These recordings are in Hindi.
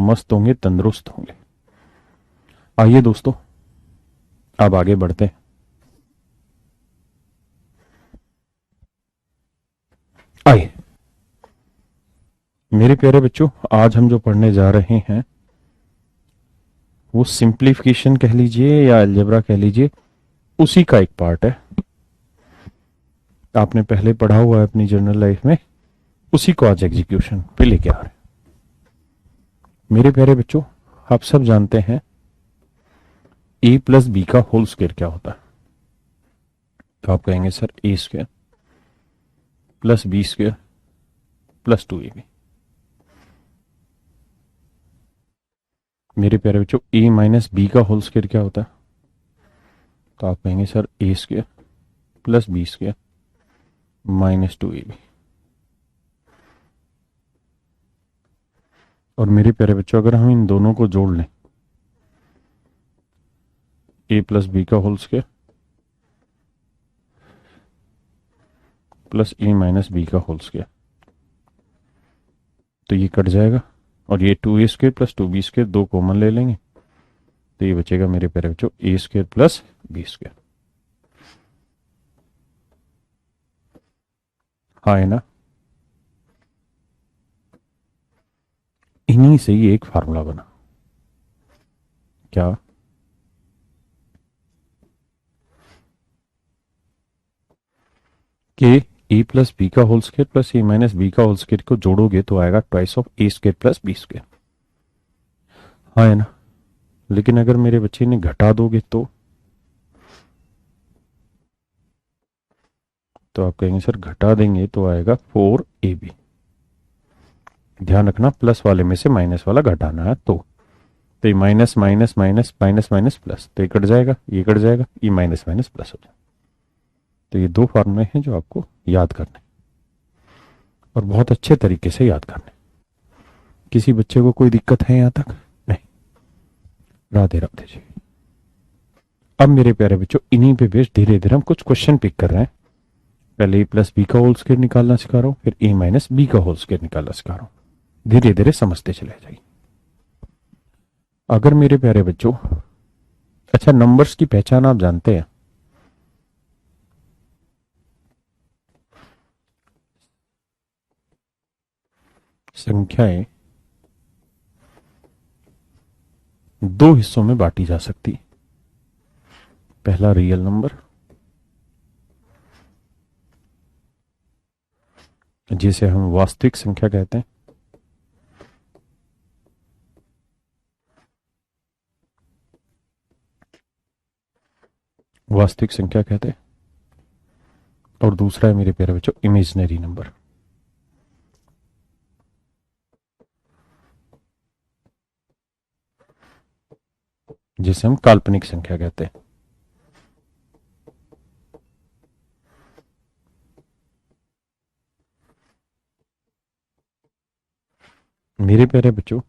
मस्त होंगे, तंदुरुस्त होंगे। आइए दोस्तों, अब आगे बढ़ते हैं। आइए मेरे प्यारे बच्चों, आज हम जो पढ़ने जा रहे हैं वो सिंप्लीफिकेशन कह लीजिए या अलजेब्रा कह लीजिए, उसी का एक पार्ट है। आपने पहले पढ़ा हुआ है अपनी जनरल लाइफ में, उसी को आज एग्जीक्यूशन पे लेके आ रहे हैं। मेरे प्यारे बच्चों, आप सब जानते हैं ए प्लस बी का होल स्क्वायर क्या होता है। तो आप कहेंगे sir A square plus B square plus 2ab। मेरे प्यारे बच्चों, ए माइनस बी का होल स्क्वायर क्या होता है। तो आप कहेंगे sir A square plus B square minus 2ab। और मेरे प्यारे बच्चों, अगर हम इन दोनों को जोड़ लें, ए प्लस बी का whole square plus A minus B का होल स्क्वायर, तो ये कट जाएगा और ये 2a square plus 2b square दो कॉमन ले लेंगे, तो ये बचेगा मेरे प्यारे बच्चों ए स्क्वायर प्लस बी स्क्वायर। हाँ है ना। इन्हीं से ही एक फार्मूला बना। क्या? कि ए प्लस बी का whole square plus A minus B का होल स्क्वायर को जोड़ोगे तो आएगा twice of A square plus B square. हाँ है ना। लेकिन अगर मेरे बच्चे ने घटा दोगे तो आप कहेंगे सर घटा देंगे तो आएगा 4ab। ध्यान रखना, प्लस वाले में से माइनस वाला घटाना है। तो ये minus minus minus minus minus plus, तो ये कट जाएगा, ये कट जाएगा, ये माइनस माइनस प्लस हो जाएगा। तो ये दो फार्मूले हैं जो आपको याद करने, और बहुत अच्छे तरीके से याद करने। किसी बच्चे को कोई दिक्कत है यहां तक? नहीं। राधे राधे जी। अब मेरे प्यारे बच्चों, इन्हीं पे बेस धीरे धीरे हम कुछ क्वेश्चन पिक कर रहे हैं। पहले ए प्लस बी का होल स्क्वायर निकालना सिखा रहा हूं, फिर ए माइनस बी का होल स्क्वायर निकालना सिखा रहा हूं। धीरे धीरे समझते चले जाइए। अगर मेरे प्यारे बच्चों, अच्छा नंबर्स की पहचान आप जानते हैं? संख्याएं दो हिस्सों में बांटी जा सकती। पहला रियल नंबर, जिसे हम वास्तविक संख्या कहते हैं। वास्तविक संख्या कहते हैं। और दूसरा है मेरे प्यारे बच्चों इमेजिनरी नंबर, जिसे हम काल्पनिक संख्या कहते हैं। मेरे प्यारे बच्चों,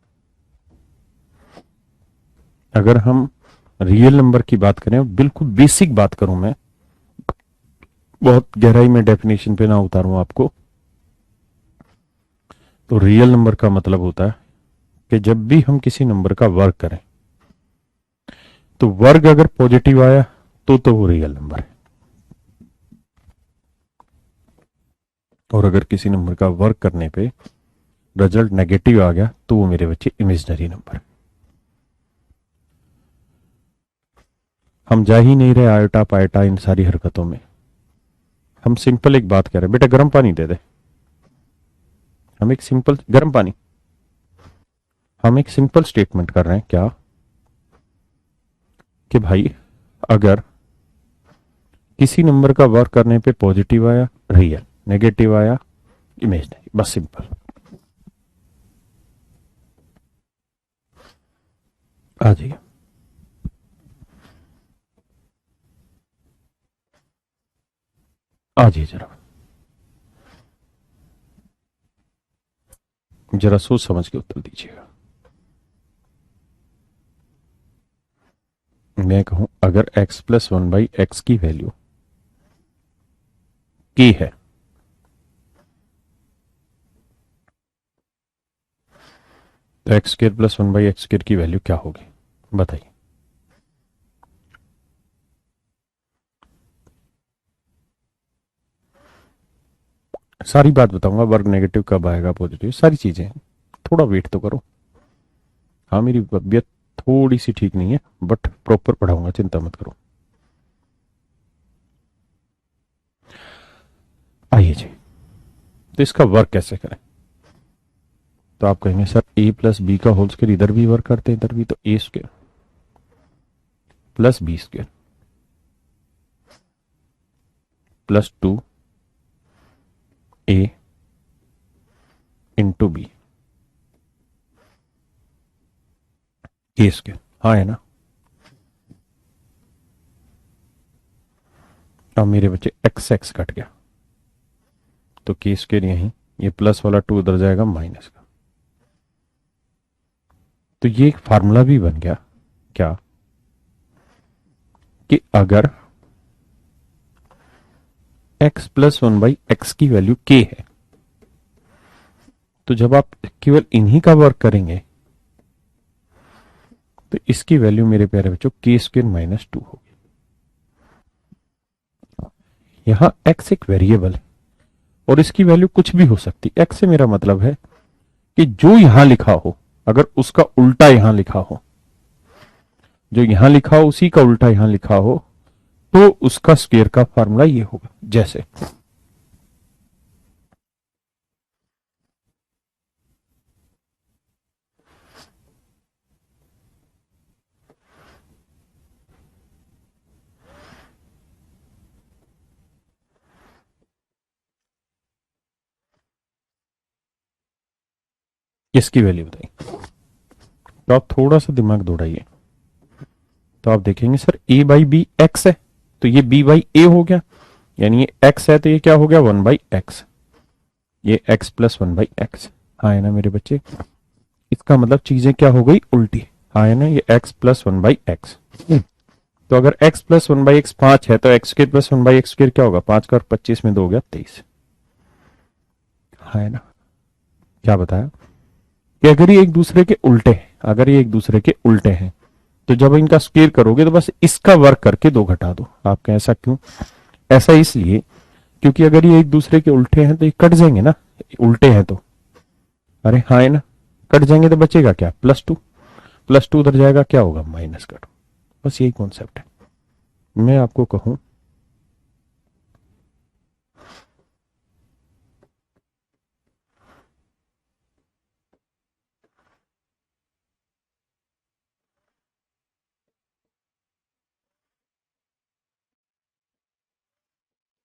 अगर हम रियल नंबर की बात करें, बिल्कुल बेसिक बात करूं मैं, बहुत गहराई में डेफिनेशन पे ना उतारूं आपको, तो रियल नंबर का मतलब होता है कि जब भी हम किसी नंबर का वर्ग करें, तो वर्ग अगर पॉजिटिव आया तो वो रियल नंबर है, और अगर किसी नंबर का वर्ग करने पे रिजल्ट नेगेटिव आ गया तो वो मेरे बच्चे इमेजिनरी नंबर है। हम जा ही नहीं रहे आयोटा पायोटा इन सारी हरकतों में। हम सिंपल एक बात कह रहे हैं, बेटा गर्म पानी दे दे। हम एक सिंपल गर्म पानी, हम एक सिंपल स्टेटमेंट कर रहे हैं क्या, कि भाई अगर किसी नंबर का वर्क करने पे पॉजिटिव आया रियल, नेगेटिव आया इमेजिनरी, बस सिंपल। आ जाइए। आ जाइए जरा, जरा सोच समझ के उत्तर दीजिएगा। मैं कहूं अगर x प्लस 1/x की वैल्यू k है, तो x square plus 1/x square की वैल्यू क्या होगी बताइए। सारी बात बताऊंगा, वर्ग नेगेटिव कब आएगा, पॉजिटिव, सारी चीजें। थोड़ा वेट तो करो। हाँ मेरी तबीयत थोड़ी सी ठीक नहीं है, बट प्रॉपर पढ़ाऊंगा, चिंता मत करो। आइए जी, तो इसका वर्क कैसे करें। तो आप कहेंगे सर a प्लस बी का होल स्क्वायर इधर भी वर्क करते हैं इधर भी, तो a square plus B square plus 2a into B a square, हाँ है ना। अब मेरे बच्चे एक्स एक्स कट गया, तो के स्क्वायर यहीं, ये प्लस वाला 2 उधर जाएगा माइनस का। तो ये एक फार्मूला भी बन गया क्या, कि अगर x प्लस 1/x की वैल्यू k है, तो जब आप केवल इन्हीं का वर्क करेंगे तो इसकी वैल्यू मेरे प्यारे बच्चों k स्क्वायर माइनस 2 होगी। यहां x एक वेरिएबल है और इसकी वैल्यू कुछ भी हो सकती है। x से मेरा मतलब है कि जो यहां लिखा हो, अगर उसका उल्टा यहां लिखा हो, जो यहां लिखा हो उसी का उल्टा यहां लिखा हो, तो उसका स्क्वायर का फार्मूला ये होगा। जैसे इसकी वैल्यू बताइए, तो आप थोड़ा सा दिमाग दौड़ाइए। तो आप देखेंगे sir a by B X है, तो ये b बाई ए हो गया, यानी ये x है तो ये क्या हो गया 1/x, ये x प्लस 1/x। हाँ है ना मेरे बच्चे, इसका मतलब चीजें क्या हो गई उल्टी। हाँ है ना, ये x प्लस 1/x। तो अगर x प्लस 1/x 5 है, तो x square plus 1/x square क्या होगा, 5 का और 25 में 2 हो गया 23। हाँ है ना, क्या बताया कि अगर ये एक दूसरे के उल्टे हैं, अगर ये एक दूसरे के उल्टे हैं, तो जब इनका स्क्वायर करोगे तो बस इसका वर्क करके 2 घटा दो। आप कहें ऐसा क्यों, ऐसा इसलिए क्योंकि अगर ये एक दूसरे के उल्टे हैं तो ये कट जाएंगे ना, उल्टे हैं तो, अरे हाँ है ना, कट जाएंगे तो बचेगा क्या +2, +2 उधर जाएगा क्या होगा माइनस का 2। बस यही कॉन्सेप्ट है। मैं आपको कहूं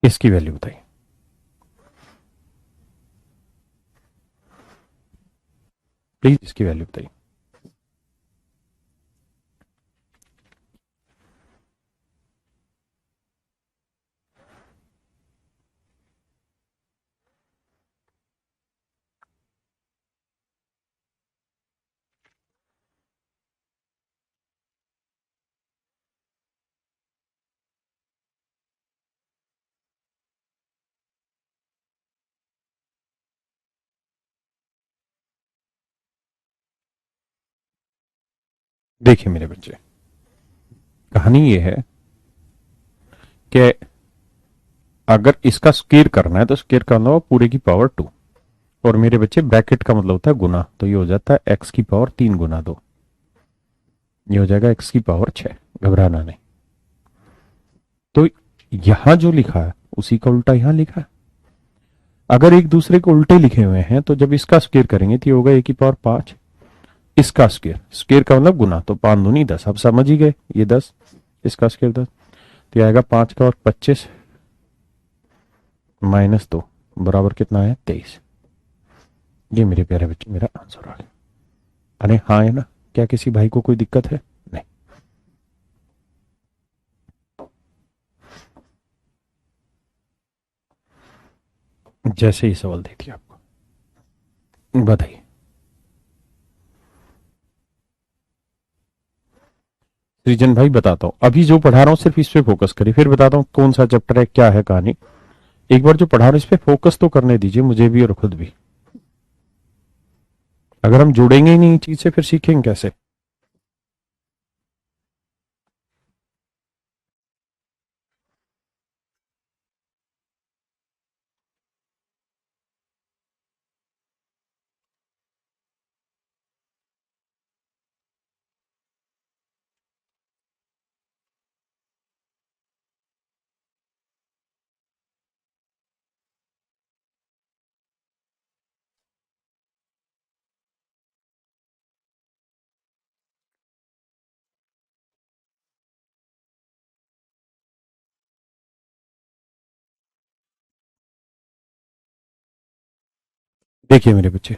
इसकी वैल्यू बताइए, प्लीज इसकी वैल्यू बताइए। देखिए मेरे बच्चे, कहानी ये है कि अगर इसका स्क्वायर करना है तो स्क्वायर करना होगा पूरे की पावर 2, और मेरे बच्चे ब्रैकेट का मतलब होता है गुना, तो ये हो जाता है x की पावर 3 गुना 2, ये हो जाएगा x की पावर 6। घबराना नहीं। तो यहां जो लिखा है उसी का उल्टा यहां लिखा है। अगर एक दूसरे को उल्टे लिखे हुए हैं तो जब इसका स्क्वायर करेंगे तो ये होगा a की पावर 5, इसका स्क्वायर, स्क्वायर का मतलब गुना, तो 5 दूनी 10, आप समझ ही गए, ये 10, इसका स्क्वायर 10, तो ये आएगा 5 का और 25 माइनस 2 बराबर कितना है 23। ये मेरे प्यारे बच्चे मेरा आंसर आ गया। अरे हाँ है ना, क्या किसी भाई को कोई दिक्कत है, नहीं। जैसे ही सवाल दे दिया आपको, बताइए। सृजन भाई बताता हूं, अभी जो पढ़ा रहा हूं सिर्फ इस पे फोकस करिए, फिर बताता हूं कौन सा चैप्टर है क्या है कहानी। एक बार जो पढ़ा रहा हूं इस पे फोकस तो करने दीजिए मुझे भी और खुद भी। अगर हम जुड़ेंगे ही नहीं चीज से फिर सीखेंगे कैसे? देखिए मेरे बच्चे,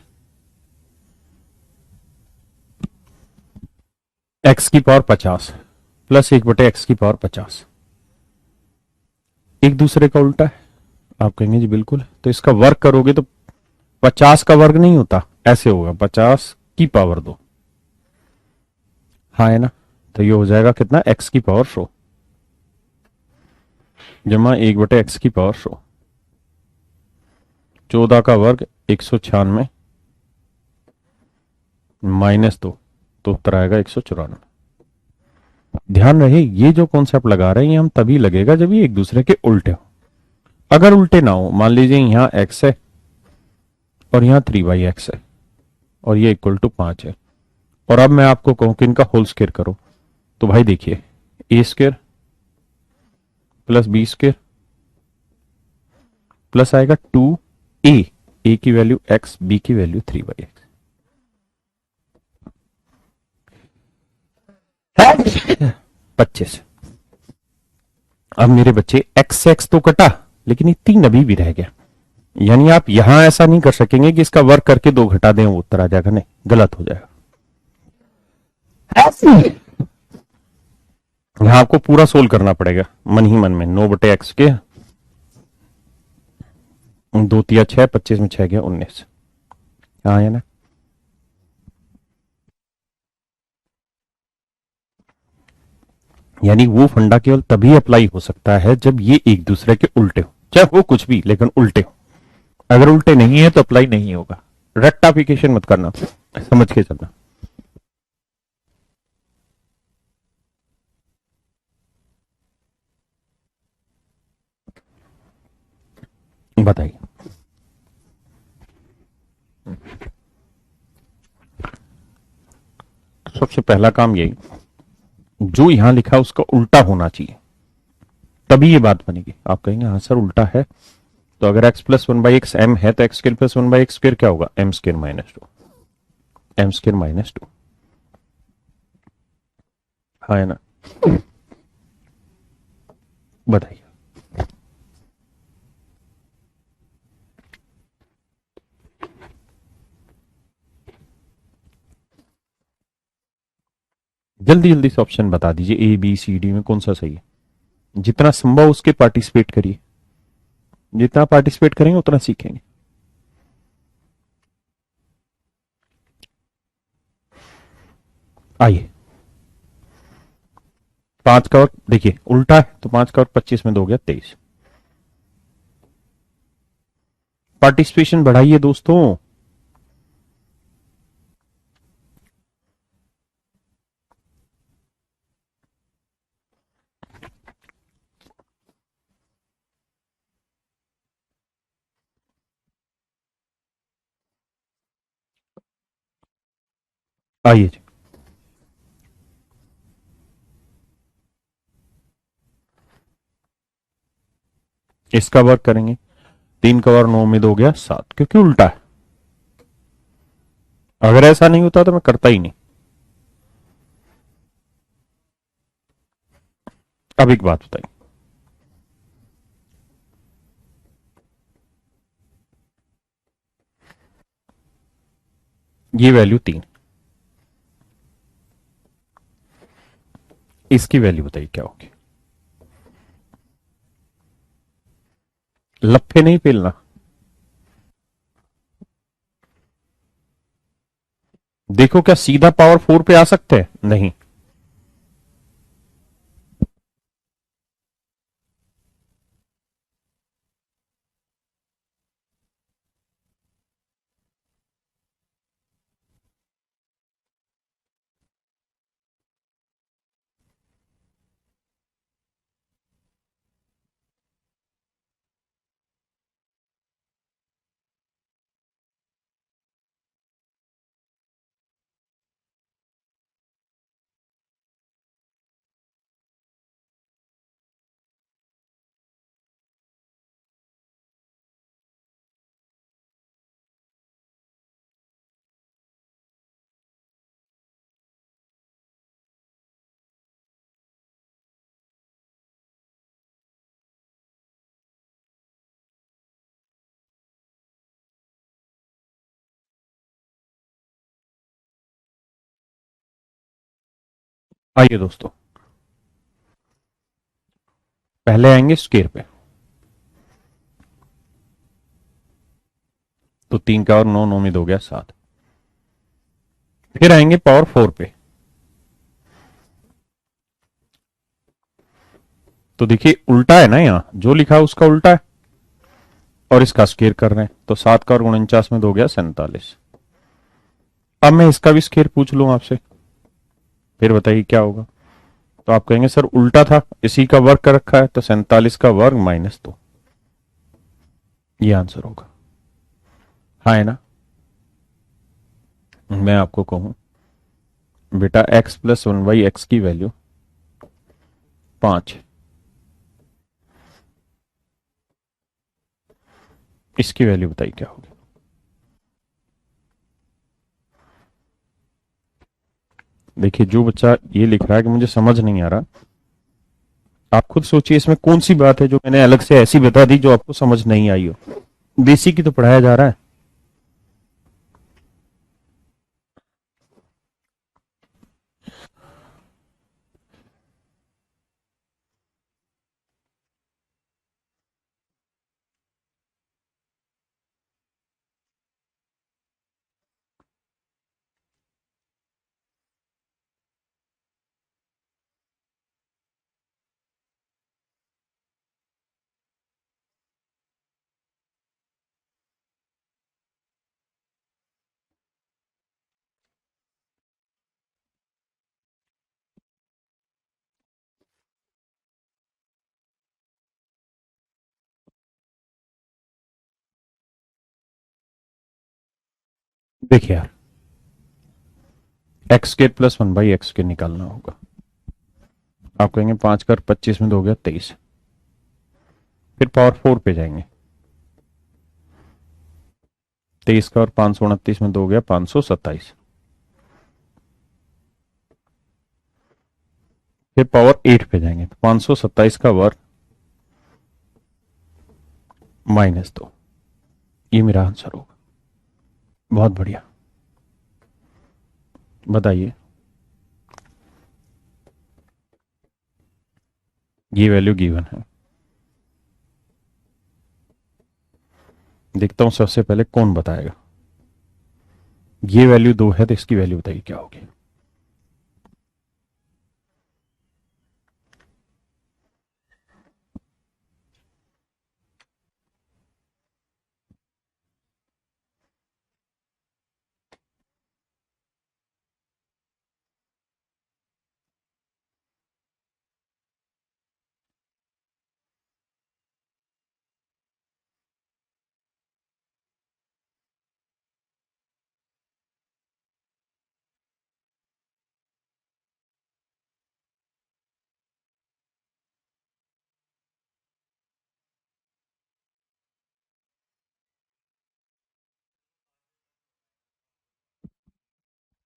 एक्स की पावर 50 प्लस 1/x की पावर 50 एक दूसरे का उल्टा है। आप कहेंगे जी बिल्कुल, तो इसका वर्ग करोगे तो 50 का वर्ग नहीं होता, ऐसे होगा 50 की पावर 2। हाँ है ना? तो ये हो जाएगा कितना, x की पावर 100 जमा 1/x की पावर 100। 14 का वर्ग 196 -2, तो उत्तर आएगा 194। ध्यान रहे ये जो कॉन्सेप्ट लगा रहे हैं ये हम तभी लगेगा जब ये एक दूसरे के उल्टे हो। अगर उल्टे ना हो, मान लीजिए यहां x है और यहां 3/x है और ये इक्वल टू 5 है, और अब मैं आपको कहूं कि इनका होल स्क्वायर करो, तो भाई देखिए, a² प्लस b² प्लस आएगा 2a, a की वैल्यू x, b की वैल्यू 3/x। 25। अब मेरे बच्चे x से x तो कटा, लेकिन ये 3 अभी भी रह गया। यानी आप यहां ऐसा नहीं कर सकेंगे कि इसका वर्क करके 2 घटा दें वो उत्तर आ जाएगा, नहीं, गलत हो जाएगा। यहां आपको पूरा सोल्व करना पड़ेगा मन ही मन में। 9/x के 2 × 6, 25 में 6 गया 19। हाँ है ना? यानी वो फंडा केवल तभी अप्लाई हो सकता है जब ये एक दूसरे के उल्टे हो, चाहे वो कुछ भी, लेकिन उल्टे हो। अगर उल्टे नहीं है तो अप्लाई नहीं होगा। रेक्टाफिकेशन मत करना, समझ के चलना। बताइए। सबसे पहला काम यही, जो यहां लिखा है उसका उल्टा होना चाहिए, तभी ये बात बनेगी। आप कहेंगे हाँ सर उल्टा है, तो अगर x प्लस 1/x m है तो x² प्लस 1/x² क्या होगा, m² - 2, m² - 2। हाँ है ना? बताइए। जल्दी जल्दी से ऑप्शन बता दीजिए, ए बी सी डी में कौन सा सही है। जितना संभव उसके पार्टिसिपेट करिए, जितना पार्टिसिपेट करेंगे उतना सीखेंगे। आइए, 5 का वर्ग देखिए उल्टा है, तो 5 का वर्ग 25 में 2 गया 23। पार्टिसिपेशन बढ़ाइए दोस्तों। आइए जी, इसका वर्ग करेंगे, 3 का वर्ग 9 में 2 गया 7, क्योंकि उल्टा है। अगर ऐसा नहीं होता तो मैं करता ही नहीं। अब एक बात बताइए, ये वैल्यू 3, इसकी वैल्यू बताइए क्या होगी। लफे नहीं पेलना। देखो क्या सीधा पावर 4 पे आ सकते हैं, नहीं। आइए दोस्तों, पहले आएंगे स्क्वायर पे, तो 3 का और 9, 9 में 2 गया 7। फिर आएंगे पावर 4 पे, तो देखिए उल्टा है ना, यहां जो लिखा है उसका उल्टा है और इसका स्क्वायर कर रहे हैं, तो 7 का और 49 में 2 गया 47। अब मैं इसका भी स्क्वायर पूछ लूं आपसे, फिर बताइए क्या होगा। तो आप कहेंगे सर उल्टा था, इसी का वर्ग कर रखा है, तो 47 का वर्ग -2, ये आंसर होगा। हाँ है ना। मैं आपको कहूं बेटा x+1/x की वैल्यू 5, इसकी वैल्यू बताइए क्या होगी। देखिए जो बच्चा ये लिख रहा है कि मुझे समझ नहीं आ रहा, आप खुद सोचिए इसमें कौन सी बात है जो मैंने अलग से ऐसी बता दी जो आपको समझ नहीं आई हो। बेसिक ही तो पढ़ाया जा रहा है। देखिए यार, x² + 1/x के निकालना होगा। आप कहेंगे 5 कर 25 में 2 गया 23। फिर पावर 4 पे जाएंगे, 23 का और 529 में 2 गया 527। फिर पावर 8 पे जाएंगे, तो 527 का वर्ग -2, ये मेरा आंसर होगा। बहुत बढ़िया, बताइए। ये वैल्यू गिवन है, देखता हूं सबसे पहले कौन बताएगा। ये वैल्यू 2 है, तो इसकी वैल्यू बताइए क्या होगी।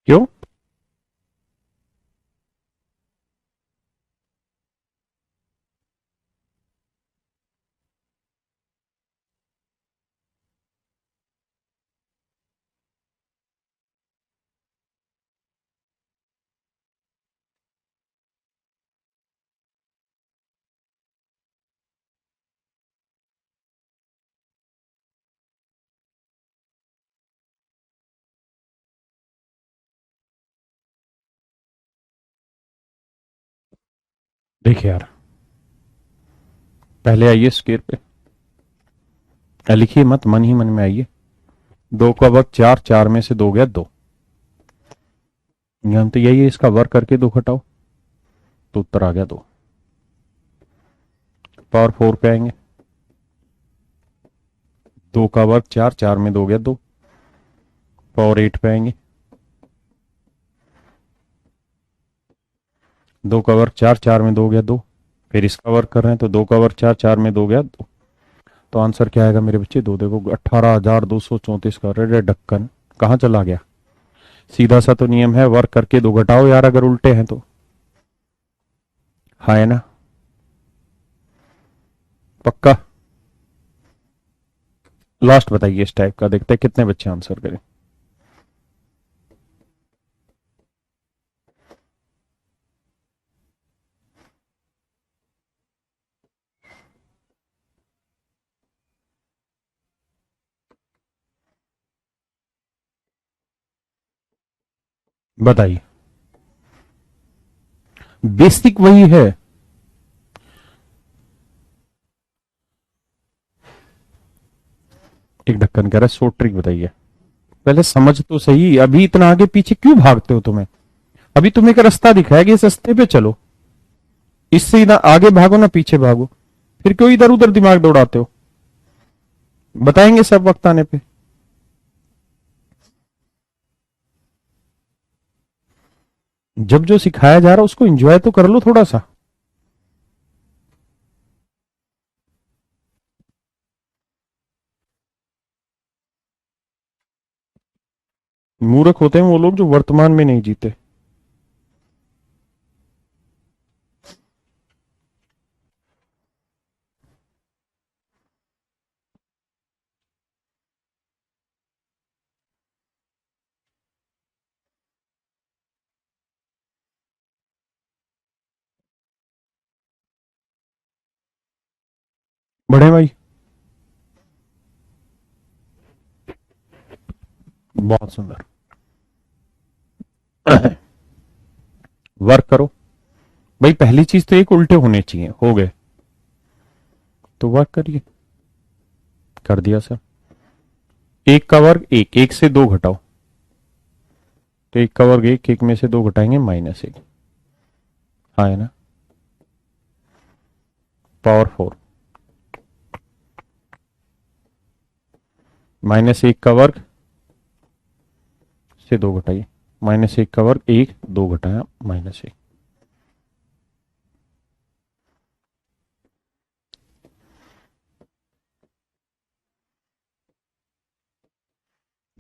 क्यों? देखिए यार, पहले आइए स्क्वायर पे, लिखिए मत, मन ही मन में आइए। 2 का वर्ग 4, 4 में से 2 गया 2, नियम तो यही है, इसका वर्ग करके 2 घटाओ, तो उत्तर आ गया 2। पावर 4 पे आएंगे, 2 का वर्ग 4, 4 में 2 गया 2। पावर 8 पे आएंगे, 2 का वर्ग 4, 4 में 2 गया 2। फिर इसका वर्ग कर रहे हैं, तो 2 का वर्ग 4, 4 में 2 गया 2। तो आंसर क्या आएगा मेरे बच्चे? दो देखो, 18,234 का। रेड ढक्कन कहाँ चला गया? सीधा सा तो नियम है, वर्क करके 2 घटाओ यार, अगर उल्टे हैं तो। हाँ है ना, पक्का। लास्ट बताइए इस टाइप का, देखते हैं कितने बच्चे आंसर करें। बताइए, बेसिक वही है। एक ढक्कन कह रहा है शॉर्ट ट्रिक बताइए। पहले समझ तो सही, अभी इतना आगे पीछे क्यों भागते हो तुम्हें? अभी तुम्हें एक रास्ता दिखाया कि इस रास्ते पे चलो, इससे ना आगे भागो ना पीछे भागो, फिर क्यों इधर उधर दिमाग दौड़ाते हो? बताएंगे सब वक्त आने पे। जब जो सिखाया जा रहा है उसको एंजॉय तो कर लो थोड़ा सा। मूर्ख होते हैं वो लोग जो वर्तमान में नहीं जीते। बड़े भाई, बहुत सुंदर। वर्क करो भाई, पहली चीज तो एक उल्टे होने चाहिए, हो गए तो वर्क करिए। कर दिया सर। एक का वर्ग एक, एक से दो घटाओ, तो एक का वर्ग एक, एक में से दो घटाएंगे -1। हाँ है ना? पावर 4, -1 का वर्ग से दो घटाइए, -1 का वर्ग एक, दो घटाया -1।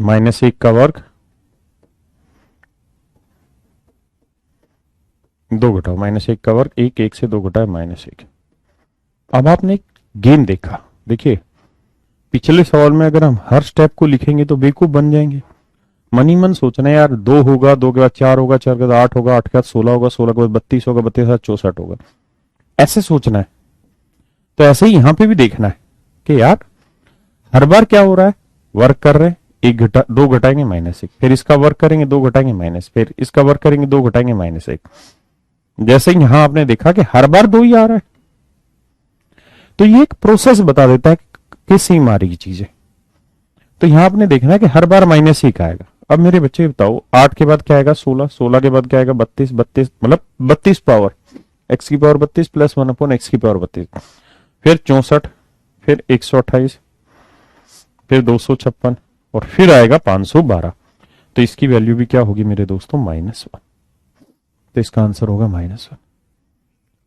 -1 का वर्ग दो घटाओ, -1 का वर्ग एक, एक से दो घटाया -1। अब आपने एक गेम देखा, देखिए पिछले सवाल में अगर हम हर स्टेप को लिखेंगे तो बेवकूफ बन जाएंगे। मन ही मन सोचना है यार, दो होगा, दो के बाद चार होगा, चार के बाद आठ होगा, आठ के बाद 16 होगा, 16 के बाद 32 होगा, 32 के बाद 64 होगा, ऐसे सोचना है। तो ऐसे ही यहां पे भी देखना है कि यार हर बार क्या हो रहा है, वर्क कर रहे हैं, एक घटा दो घटाएंगे -1, फिर इसका वर्क करेंगे दो घटाएंगे माइनस, फिर इसका वर्क करेंगे दो घटाएंगे -1। जैसे ही यहां आपने देखा कि हर बार दो ही आ रहा है, तो ये एक प्रोसेस बता देता है कि सेम आ रही चीजें। तो यहां आपने देखना है कि हर बार -1 आएगा। अब मेरे बच्चे बताओ, 8 के बाद क्या आएगा 16, 16 के बाद क्या आएगा 32, 32 मतलब 32 पावर x की पावर 32 प्लस 1/x की पावर 32, फिर 64, फिर 128, फिर 256 और फिर आएगा 512। तो इसकी वैल्यू भी क्या होगी मेरे दोस्तों, -1। तो इसका आंसर होगा -1।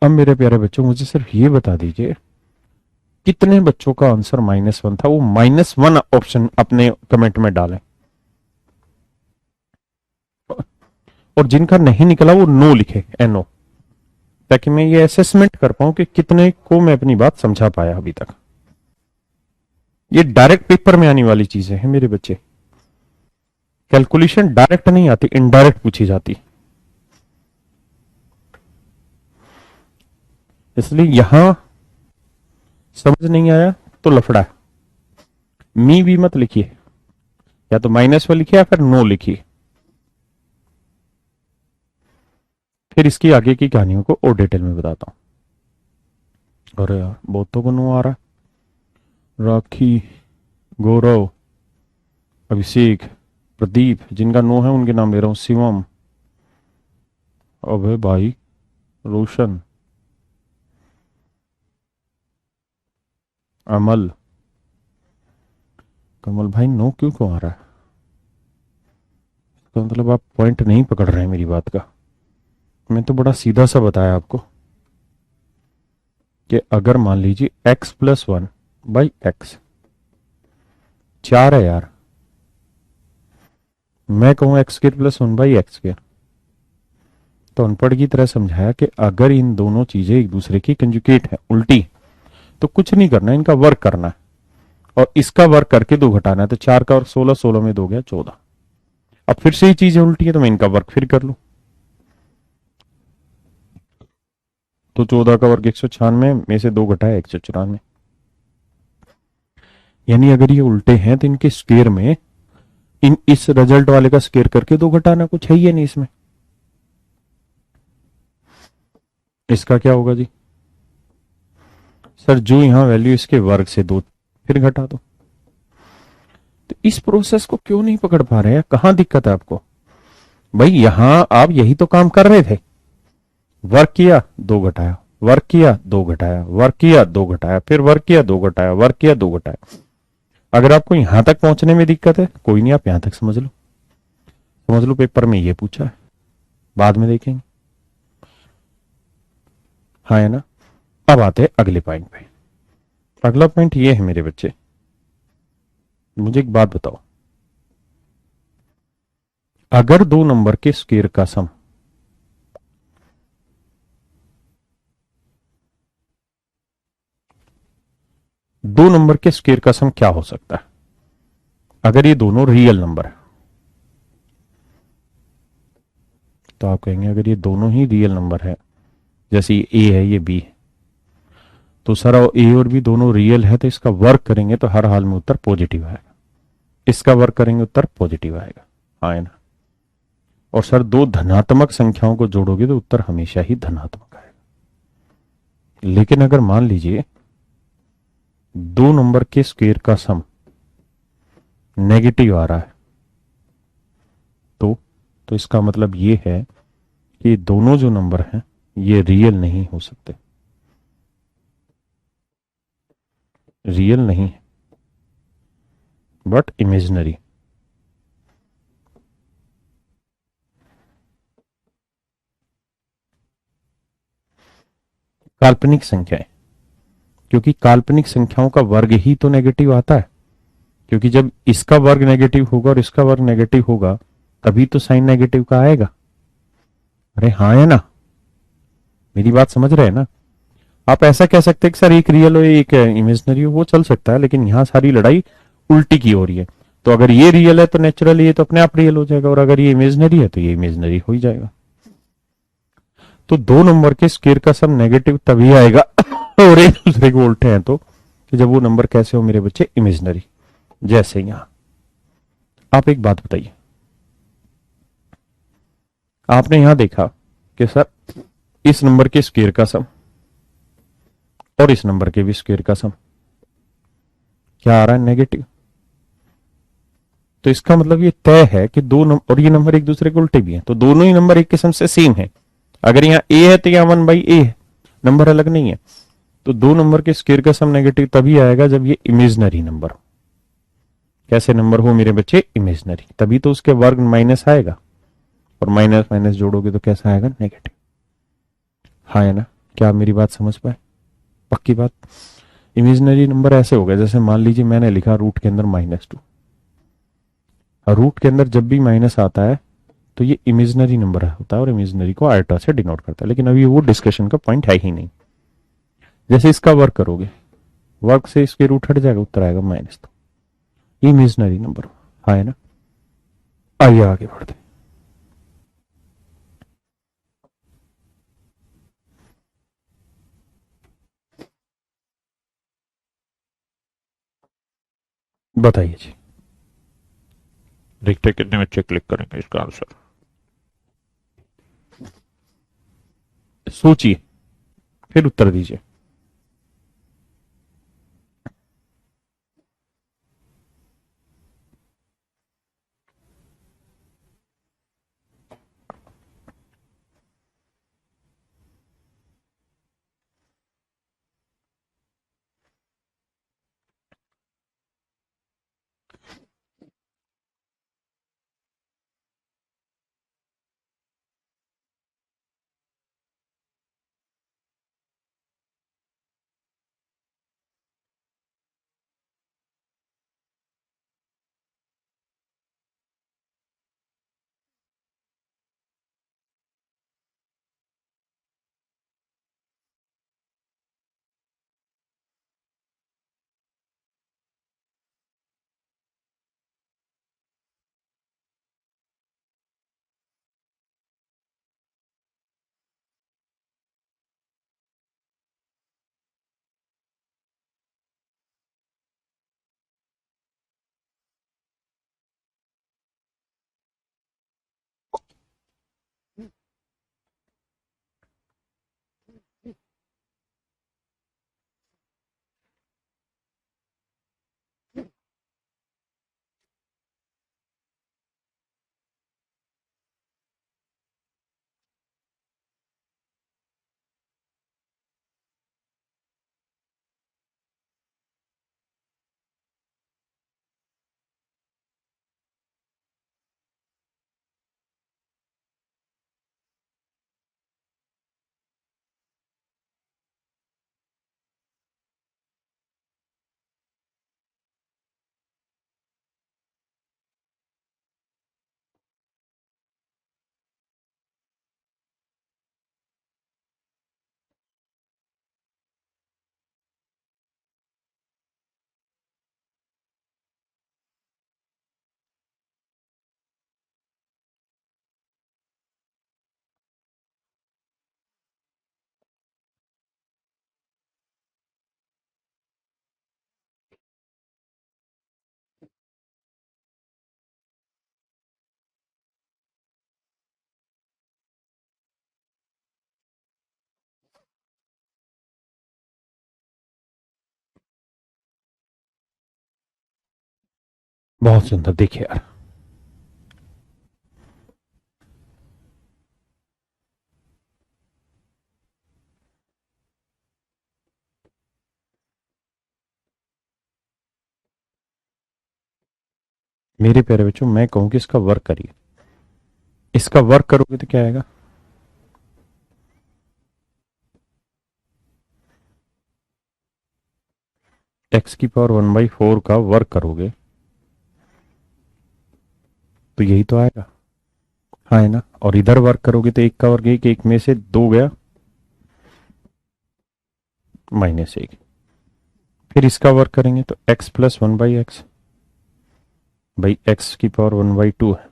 अब मेरे प्यारे बच्चों मुझे सिर्फ ये बता दीजिए कितने बच्चों का आंसर -1 था, वो -1 ऑप्शन अपने कमेंट में डालें, और जिनका नहीं निकला वो नो लिखे, NO, ताकि मैं ये असेसमेंट कर पाऊं कि कितने को मैं अपनी बात समझा पाया अभी तक। ये डायरेक्ट पेपर में आने वाली चीजें हैं मेरे बच्चे। कैलकुलेशन डायरेक्ट नहीं आती, इनडायरेक्ट पूछी जाती, इसलिए यहां समझ नहीं आया तो लफड़ा है। मी भी मत लिखिए, या तो -1 लिखिए या फिर नो लिखिए। फिर इसकी आगे की कहानियों को और डिटेल में बताता हूं। अरे यार बहुतों को नो आ रहा है। राखी, गौरव, अभिषेक, प्रदीप, जिनका नो है उनके नाम ले रहा हूं, शिवम, अभय भाई, रोशन, अमल, कमल भाई नो क्यों क्यों आ रहा है? तो मतलब आप पॉइंट नहीं पकड़ रहे हैं मेरी बात का। मैं तो बड़ा सीधा सा बताया आपको कि अगर मान लीजिए x+1/x 4 है यार, मैं कहूं x²+1/x², तो अनपढ़ की तरह समझाया कि अगर इन दोनों चीजें एक दूसरे की कंजुगेट है, उल्टी, तो कुछ नहीं करना है, इनका वर्क करना है और इसका वर्क करके दो घटाना है। तो 4 का वर्क 16, 16 में 2 गया 14। अब फिर से ही चीजें उल्टी है तो मैं इनका वर्क फिर कर लूं, तो 14 का वर्ग 196 में से दो घटाया 194। यानी अगर ये उल्टे हैं तो इनके स्क्वायर में इन इस रिजल्ट वाले का स्क्वायर करके दो घटाना, कुछ है ही नहीं इसमें। इसका क्या होगा जी? सर जो यहां वैल्यू इसके वर्ग से दो फिर घटा दो। तो इस प्रोसेस को क्यों नहीं पकड़ पा रहे हैं, कहां दिक्कत है आपको? भाई यहां आप यही तो काम कर रहे थे, वर्क किया दो घटाया, वर्क किया दो घटाया, वर्क किया दो घटाया, फिर वर्क किया दो घटाया, वर्क किया दो घटाया। अगर आपको यहां तक पहुंचने में दिक्कत है, कोई नहीं, आप यहां तक समझ लो, समझ लो पेपर में ये पूछा है, बाद में देखेंगे। हाँ है ना। अब आते हैं अगले पॉइंट पे। अगला पॉइंट ये है मेरे बच्चे, मुझे एक बात बताओ, अगर दो नंबर के स्क्वायर का सम दो नंबर के स्क्वायर का सम क्या हो सकता है? अगर ये दोनों रियल नंबर है तो आप कहेंगे अगर ये दोनों ही रियल नंबर है, जैसे ये ए है ये बी है, तो सर ए और बी दोनों रियल है तो इसका वर्क करेंगे तो हर हाल में उत्तर पॉजिटिव आएगा, इसका वर्क करेंगे उत्तर पॉजिटिव आएगा। हाँ है ना। और सर दो धनात्मक संख्याओं को जोड़ोगे तो उत्तर हमेशा ही धनात्मक आएगा। लेकिन अगर मान लीजिए दो नंबर के स्क्वायर का सम नेगेटिव आ रहा है, तो इसका मतलब ये है कि दोनों जो नंबर हैं ये रियल नहीं हो सकते, रियल नहीं है बट इमेजिनरी। काल्पनिक संख्याएं, क्योंकि काल्पनिक संख्याओं का वर्ग ही तो नेगेटिव आता है, क्योंकि जब इसका वर्ग नेगेटिव होगा और इसका वर्ग नेगेटिव होगा तभी तो साइन नेगेटिव का आएगा। अरे हाँ है ना, मेरी बात समझ रहे हैं ना? आप ऐसा कह सकते हैं कि सर एक रियल हो एक इमेजिनरी हो, वो चल सकता है, लेकिन यहां सारी लड़ाई उल्टी की हो रही है। तो अगर ये रियल है तो नेचुरली ये तो अपने आप रियल हो जाएगा, और अगर ये इमेजिनरी है तो ये इमेजिनरी हो ही जाएगा। तो दो नंबर के स्क्वायर का सम नेगेटिव तभी आएगा और एक दूसरे को उल्टे हैं तो, कि जब वो नंबर कैसे हो मेरे बच्चे, इमेजिनरी। जैसे यहां आप एक बात बताइए, आपने यहां देखा कि सर इस नंबर के स्क्वायर का सम और इस नंबर के भी स्क्वायर का सम क्या आ रहा है, नेगेटिव। तो इसका मतलब ये तय है कि दो नंबर और ये नंबर एक दूसरे के उल्टे भी हैं, तो दोनों ही नंबर एक किस्म से सेम है। अगर यहाँ ए है तो यहाँ 1/a है, नंबर अलग नहीं है। तो दो नंबर के स्क्वायर का सम नेगेटिव तभी आएगा जब ये इमेजनरी नंबर हो। कैसे नंबर हो मेरे बच्चे, इमेजनरी, तभी तो उसके वर्ग माइनस आएगा, और माइनस माइनस जोड़ोगे तो कैसा आएगा, नेगेटिव। हाँ है ना। क्या आप मेरी बात समझ पाए? पक्की बात। इमेजनरी नंबर ऐसे हो गया जैसे मान लीजिए मैंने लिखा रूट के अंदर -2, और रूट के अंदर जब भी माइनस आता है तो ये इमेजनरी नंबर होता है और इमेजनरी को आयटा से डिनोट करता है, लेकिन अभी वो डिस्कशन का पॉइंट है ही नहीं। जैसे इसका वर्क करोगे, वर्क से इसके रूट हट जाएगा, उत्तर आएगा -2, इमेजनरी नंबर। हाँ है ना। आइए आगे बढ़ते। बताइए जी, देखते कितने बच्चे क्लिक करेंगे इसका आंसर। सोचिए फिर उत्तर दीजिए। बहुत सुंदर, देखिए यार। मेरे प्यारे बच्चों, मैं कहूं कि इसका वर्क करिए, इसका वर्क करोगे तो क्या आएगा? एक्स की पावर 1/4 का वर्क करोगे तो यही तो आएगा। हाँ है ना? और इधर वर्क करोगे तो एक का वर्ग एक, एक में से दो गया, -1। फिर इसका वर्क करेंगे तो x प्लस 1/x, भाई x की पावर 1/2 है।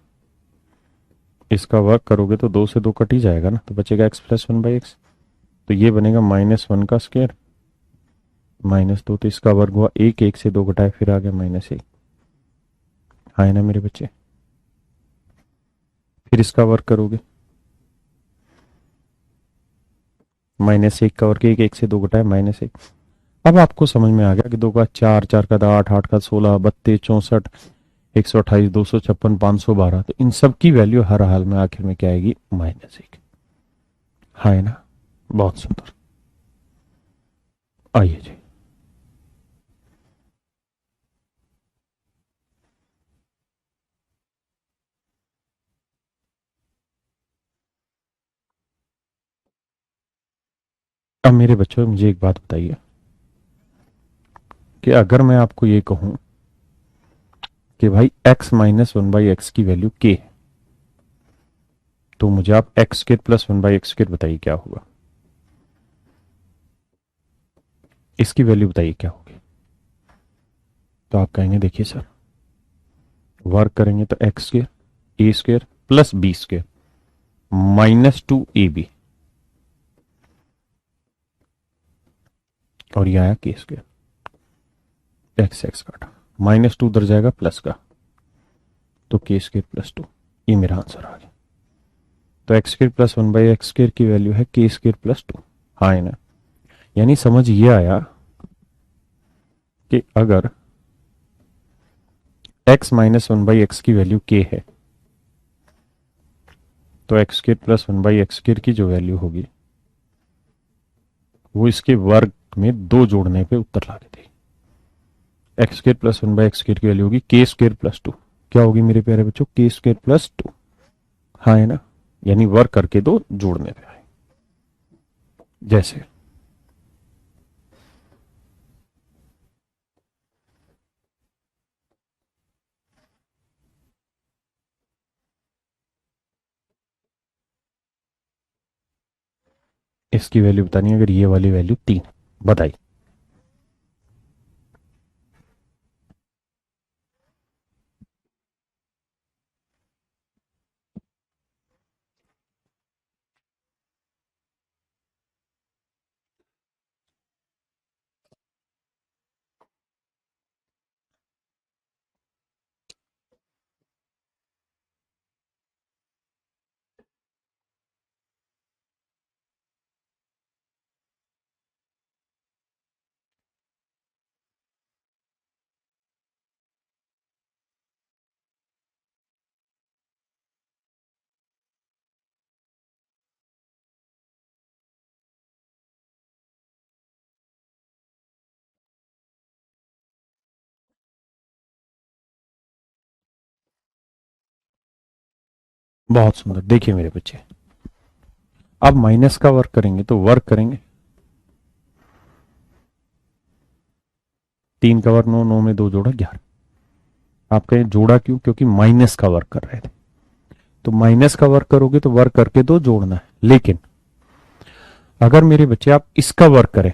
इसका वर्क करोगे तो दो से दो कट ही जाएगा ना, तो बचेगा x प्लस 1/x। तो ये बनेगा -1 का स्क्वायर, -2, तो इसका वर्ग हुआ एक, एक से दो घटाए फिर आ गया -1। हाँ है ना मेरे बच्चे? फिर इसका वर्क करोगे, -1 का वर्ग एक, एक से दो घटाए -1। अब आपको समझ में आ गया कि दो का चार, चार का 8, 8 का 16, 32, 64, 128, 256, 512, तो इन सब की वैल्यू हर हाल में आखिर में क्या आएगी? -1। हाँ है ना? बहुत सुंदर। आइए जी। अब मेरे बच्चों मुझे एक बात बताइए कि अगर मैं आपको ये कहूं कि भाई x-1/x की वैल्यू k है, तो मुझे आप x² प्लस 1/x² बताइए क्या होगा? इसकी वैल्यू बताइए क्या होगी? तो आप कहेंगे देखिए सर, वर्क करेंगे तो x² a² plus b² -2ab, और ये आया k², x काटा, -2 उधर जाएगा प्लस का, तो k² प्लस 2, ये मेरा आंसर आ गया। तो x² प्लस 1/x² की वैल्यू है k² प्लस 2। हाँ है ना? यानी समझ ये आया कि अगर x-1/x की वैल्यू k है, तो x² प्लस 1/x² की जो वैल्यू होगी वो इसके वर्ग में दो जोड़ने पे उत्तर ला के देगी। x² प्लस 1/x² की वैल्यू होगी k² प्लस 2। क्या होगी मेरे प्यारे बच्चों? k² plus 2। हाँ है ना? यानी वर्ग करके दो जोड़ने पे आए। जैसे इसकी वैल्यू बतानी है, अगर ये वाली वैल्यू 3, बताइए। बहुत सुंदर, देखिए मेरे बच्चे, अब माइनस का वर्क करेंगे तो वर्क करेंगे, 3 का वर्ग 9, 9 में दो जोड़ा 11। आप कहें जोड़ा क्यों? क्योंकि माइनस का वर्क कर रहे थे। तो माइनस का वर्क करोगे तो वर्क करके दो जोड़ना है, लेकिन अगर मेरे बच्चे आप इसका वर्क करें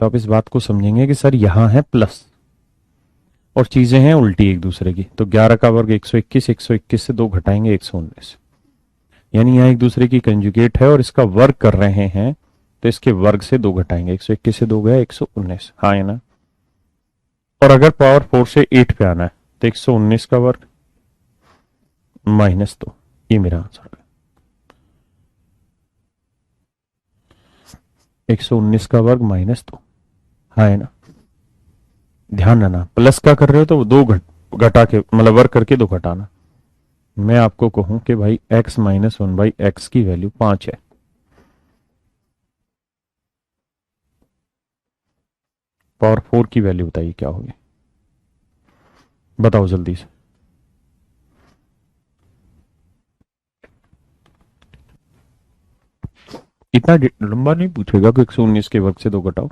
तो आप इस बात को समझेंगे कि सर यहां है प्लस और चीजें हैं उल्टी एक दूसरे की। तो 11 का वर्ग 121, 121 से दो घटाएंगे 119, यानी यहां एक दूसरे की कंजुगेट है और इसका वर्ग कर रहे हैं, तो इसके वर्ग से दो घटाएंगे, 121 से दो गया 119। हाँ है ना? और अगर पावर 4 से 8 पे आना है तो 119 का वर्ग -2, ये मेरा आंसर है। 119 का वर्ग -2। हाँ है ना? ध्यान रहना, प्लस का कर रहे हो तो दो घटा के मतलब वर्क करके दो घटाना। मैं आपको कहूं कि भाई x माइनस 1/x की वैल्यू 5 है, पावर 4 की वैल्यू बताइए क्या होगी, बताओ जल्दी से। इतना लंबा नहीं पूछेगा कि 119 के वर्ग से दो घटाओ,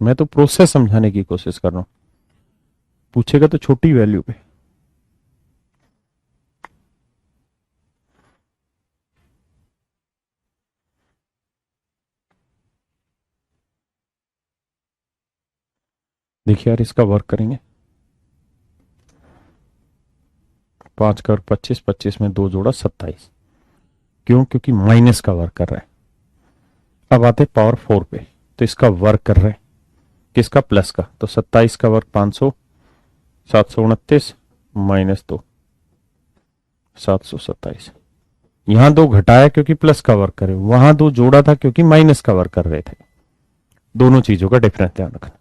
मैं तो प्रोसेस समझाने की कोशिश कर रहा हूं, पूछेगा तो छोटी वैल्यू पे। देखिए यार इसका वर्क करेंगे, 5 का 25, 25 में दो जोड़ा 27, क्यों, क्योंकि माइनस का वर्क कर रहा है। अब आते पावर 4 पे, तो इसका वर्क कर रहे हैं किसका, प्लस का, तो 27 का वर्क 500, 729 माइनस 2, 727। यहां दो घटाया क्योंकि प्लस का वर्क करे, वहां दो जोड़ा था क्योंकि माइनस का वर्क कर रहे थे। दोनों चीजों का डिफरेंस ध्यान रखना।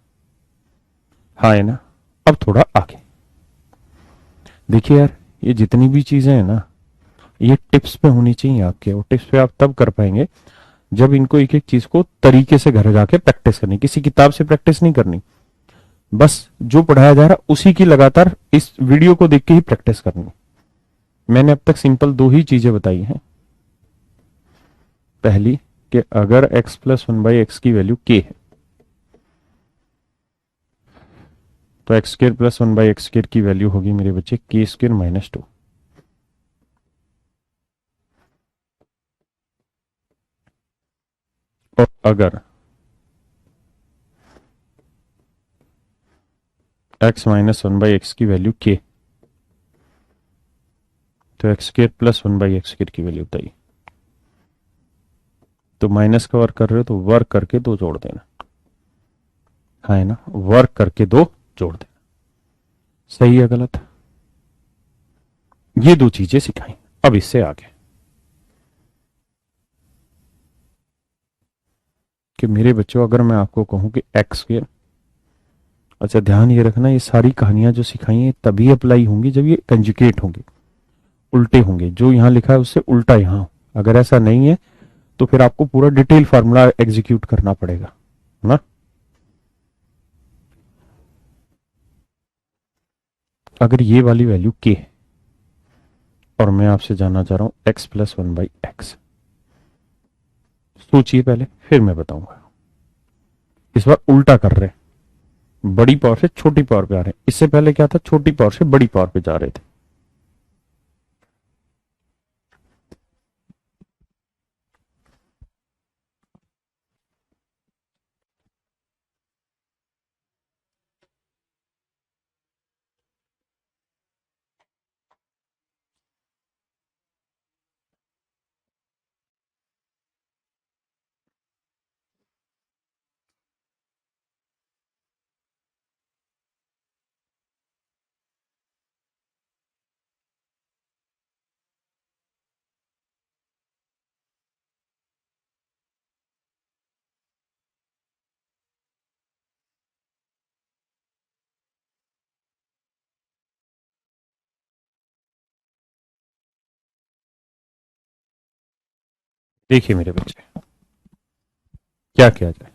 हाँ है ना। अब थोड़ा आगे देखिए यार, ये जितनी भी चीजें हैं ना, ये टिप्स पे होनी चाहिए आपके, और टिप्स पे आप तब कर पाएंगे जब इनको एक एक चीज को तरीके से घर जाके प्रैक्टिस करनी, किसी किताब से प्रैक्टिस नहीं करनी, बस जो पढ़ाया जा रहा उसी की लगातार इस वीडियो को देख के ही प्रैक्टिस करनी। मैंने अब तक सिंपल दो ही चीजें बताई हैं। पहली कि अगर x प्लस 1/x की वैल्यू k है तो x square plus 1/x square की वैल्यू होगी मेरे बच्चे k² माइनस 2। और अगर x माइनस 1/x की वैल्यू k, तो x² प्लस 1/x स्क्र की वैल्यू बताइए। तो माइनस का वर्क कर रहे हो तो वर्क करके दो जोड़ देना, हाँ है ना, वर्क करके दो जोड़ देना। सही है गलत, ये दो चीजें सिखाई। अब इससे आगे कि मेरे बच्चों अगर मैं आपको कहूं कि x², अच्छा ध्यान ये रखना, ये सारी कहानियां जो सिखाई हैं तभी अप्लाई होंगी जब ये कंजुगेट होंगे, उल्टे होंगे, जो यहां लिखा है उससे उल्टा यहां। अगर ऐसा नहीं है तो फिर आपको पूरा डिटेल फार्मूला एग्जीक्यूट करना पड़ेगा ना। अगर ये वाली वैल्यू k है और मैं आपसे जानना चाह रहा हूं x प्लस 1/x, सोचिए पहले फिर मैं बताऊंगा। इस बार उल्टा कर रहे हैं, बड़ी पावर से छोटी पावर पे आ रहे हैं, इससे पहले क्या था, छोटी पावर से बड़ी पावर पे जा रहे थे। देखिए मेरे बच्चे, क्या किया जाए,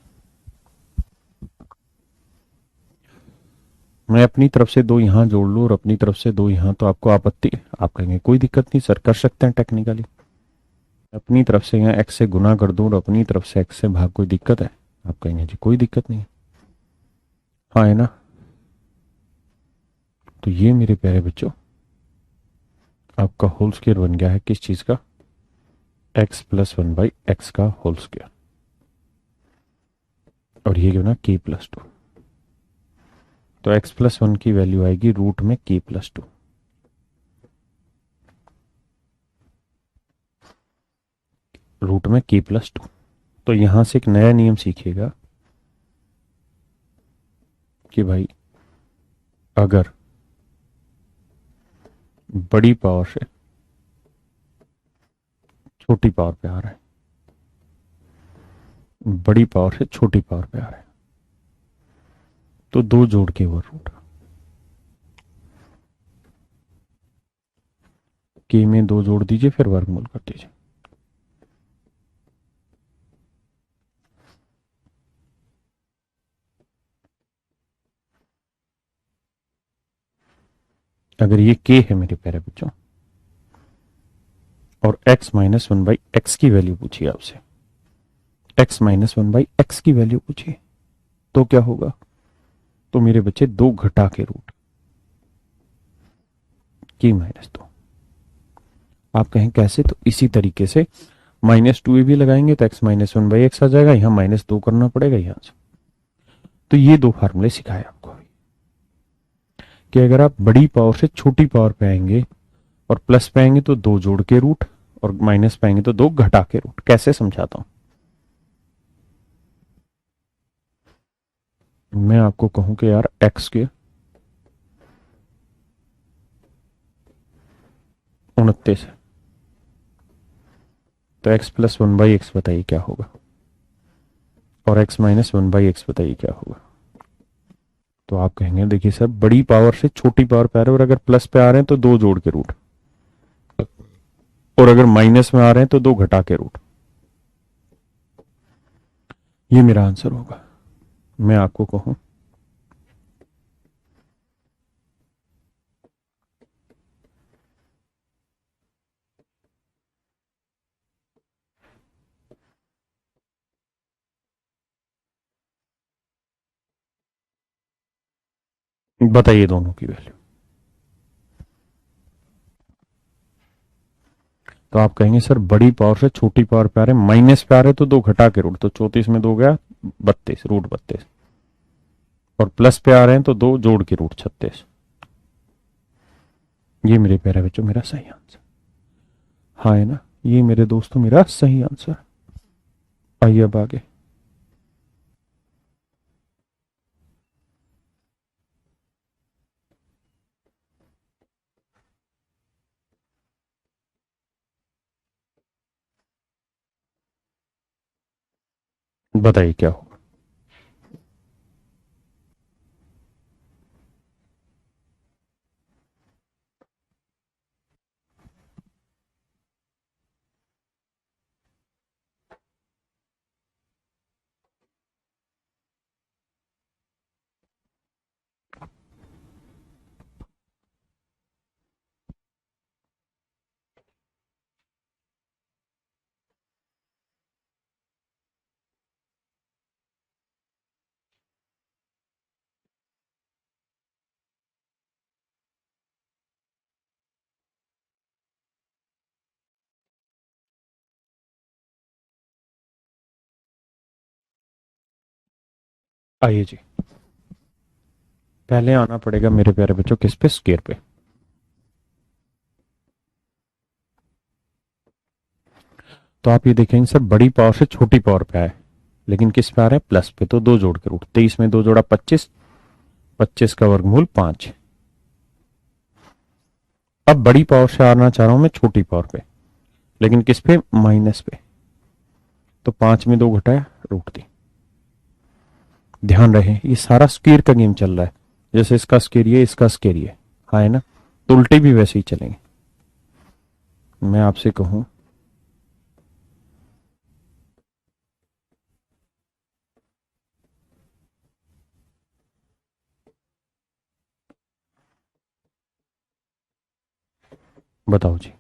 मैं अपनी तरफ से दो यहां जोड़ लूं और अपनी तरफ से दो यहां, तो आपको आपत्ति, आप कहेंगे कोई दिक्कत नहीं सर, कर सकते हैं टेक्निकली। अपनी तरफ से यहाँ x से गुना कर दूं और अपनी तरफ से x से भाग, कोई दिक्कत है, आप कहेंगे जी कोई दिक्कत नहीं। हाँ है ना। तो ये मेरे प्यारे बच्चों आपका होल स्क्वायर बन गया है किस चीज का, x प्लस 1/x का होल स्क्वायर, और ये बना k प्लस 2। तो x प्लस 1 की वैल्यू आएगी रूट में k प्लस 2, रूट में k प्लस 2। तो यहां से एक नया नियम सीखिएगा कि भाई अगर बड़ी पावर से छोटी पावर पे आ रहा है, बड़ी पावर से छोटी पावर पे आ रहा है, तो दो जोड़ के ओवर रूट, के में 2 जोड़ दीजिए, फिर वर्गमूल कर दीजिए। अगर ये के है मेरे प्यारे बच्चों, और x minus one by x की वैल्यू पूछिए आपसे, x minus one by x की वैल्यू पूछिए, तो क्या होगा? तो मेरे बच्चे 2 घटा के रूट के माइनस 2। आप कहें कैसे? तो इसी तरीके से -2 भी लगाएंगे तो x minus one by X आ जाएगा, यहां -2 करना पड़ेगा यहां से। तो ये 2 फार्मूले सिखाए आपको अभी, कि अगर आप बड़ी पावर से छोटी पावर पे आएंगे और प्लस पे आएंगे तो 2 जोड़ के रूट, और माइनस पे आएंगे तो 2 घटा के रूट। कैसे समझाता हूं मैं आपको? कहूं कि यार x के 29 है, तो x plus one by x बताइए क्या होगा, और x minus one by x बताइए क्या होगा। तो आप कहेंगे देखिए सर, बड़ी पावर से छोटी पावर पे आ रहे हैं, और अगर प्लस पे आ रहे हैं तो 2 जोड़ के रूट, और अगर माइनस में आ रहे हैं तो 2 घटा के रूट। ये मेरा आंसर होगा। मैं आपको कहूं, बताइए दोनों की वैल्यू। तो आप कहेंगे सर, बड़ी पावर से छोटी पावर पे आ रहे हैं, माइनस पे आ रहे हैं तो 2 घटा के रूट, तो 34 में 2 गया 32, रूट 32, और प्लस पे आ रहे हैं तो 2 जोड़ के रूट 36। ये मेरे प्यारे बच्चों मेरा सही आंसर। हाँ है ना? ये मेरे दोस्तों मेरा सही आंसर। आइए अब आगे। बताइए क्या होगा। आइए जी, पहले आना पड़ेगा मेरे प्यारे बच्चों किस पे? स्केयर पे। तो आप ये देखेंगे सर, बड़ी पावर से छोटी पावर पे आए, लेकिन किस पे आ रहा है? प्लस पे, तो 2 जोड़ के रूट। 23 में 2 जोड़ा 25, 25 का वर्गमूल 5। अब बड़ी पावर से आना चाह रहा हूं मैं छोटी पावर पे, लेकिन किस पे? माइनस पे, तो 5 में 2 घटाया, रूट 3। ध्यान रहे ये सारा स्केयर का गेम चल रहा है, जैसे इसका स्केयर ये, इसका स्केयर ये। हाँ है ना? तो उल्टे भी वैसे ही चलेंगे। मैं आपसे कहूं, बताओ जी।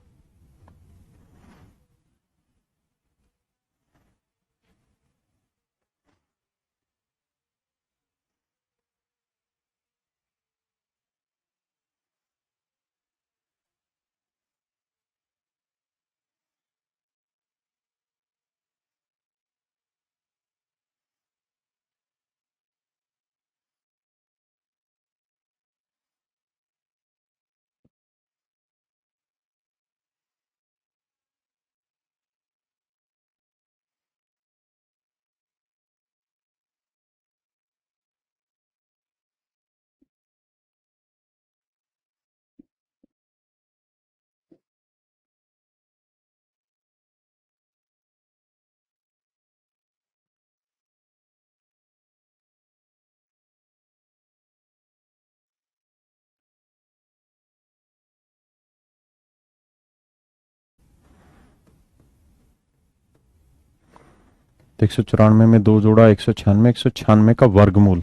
तो 194 में 2 जोड़ा 196, 196 का वर्गमूल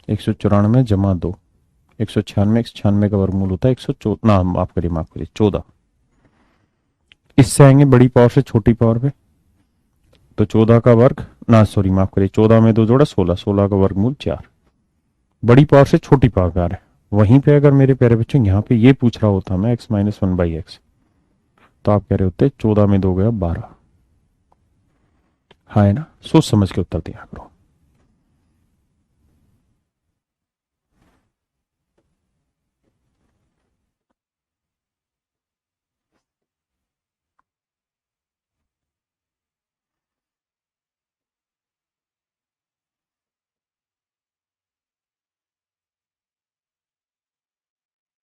194 जमा 2, 196, 196 का वर्गमूल होता है 114, ना माफ करिए 14। इससे आएंगे बड़ी पावर से छोटी पावर पे, तो 14 का वर्ग, ना सॉरी माफ करिए, 14 में 2 जोड़ा 16, 16 का वर्गमूल 4। बड़ी पावर से छोटी पावर पे आ रहा है। वहीं पे अगर मेरे प्यारे बच्चों यहाँ पे ये पूछ रहा होता मैं x माइनस 1/x, तो आप कह रहे होते 14 में 2 गया 12। हाँ है ना, सोच समझ के उत्तर दिया करो।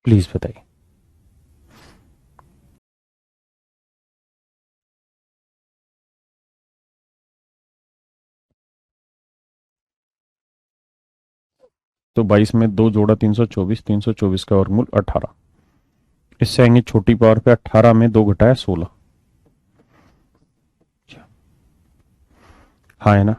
प्लीज बताइए। तो 22 में 2 जोड़ा 324, 324 का वर्गमूल 18। इससे आएंगे छोटी पावर पे, 18 में 2 घटाया 16। हाँ है ना।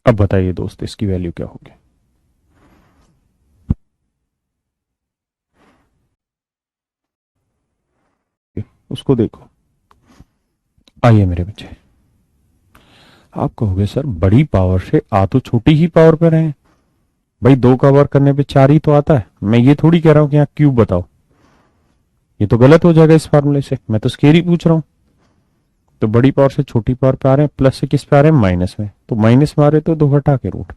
अब बताइए दोस्त, इसकी वैल्यू क्या होगी। उसको देखो। आइए मेरे बच्चे, आप कहोगे सर बड़ी पावर से आ तो छोटी ही पावर पे रहे, भाई 2 का वर्ग करने पे 4 ही तो आता है। मैं ये थोड़ी कह रहा हूं कि यहाँ क्यूब बताओ, ये तो गलत हो जाएगा इस फार्मूले से। मैं तो स्केयर ही पूछ रहा हूं। तो बड़ी पावर से छोटी पावर पे आ रहे हैं, प्लस से किस पे आ रहे हैं, माइनस में। तो माइनस में आ रहे तो 2 घटा के रूट,